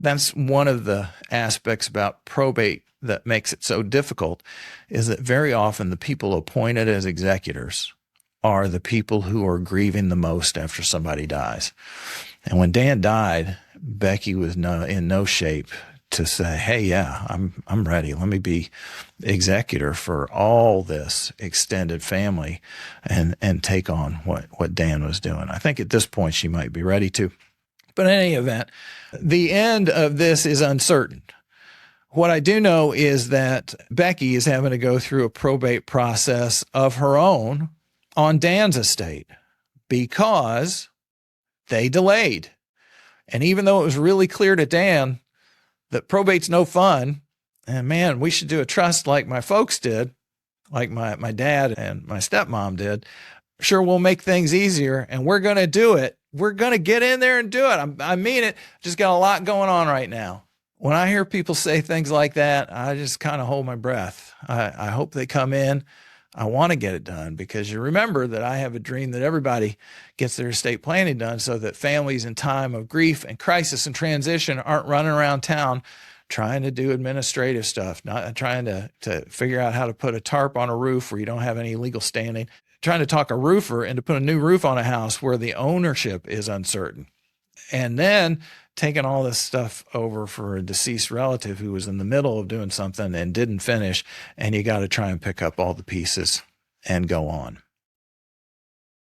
That's one of the aspects about probate that makes it so difficult, is that very often the people appointed as executors are the people who are grieving the most after somebody dies. And when Dan died, Becky was in no shape to say, hey, yeah, I'm ready. Let me be executor for all this extended family and take on what Dan was doing. I think at this point she might be ready to. But in any event, the end of this is uncertain. What I do know is that Becky is having to go through a probate process of her own on Dan's estate because they delayed. And even though it was really clear to Dan that probate's no fun, and man, we should do a trust like my folks did, like my dad and my stepmom did, sure, we'll make things easier, and we're going to do it. We're going to get in there and do it. I mean it. Just got a lot going on right now. When I hear people say things like that, I just kind of hold my breath. I hope they come in. I want to get it done, because you remember that I have a dream that everybody gets their estate planning done so that families in time of grief and crisis and transition aren't running around town trying to do administrative stuff, not trying to figure out how to put a tarp on a roof where you don't have any legal standing, trying to talk a roofer into put a new roof on a house where the ownership is uncertain. And then taking all this stuff over for a deceased relative who was in the middle of doing something and didn't finish, and you got to try and pick up all the pieces and go on.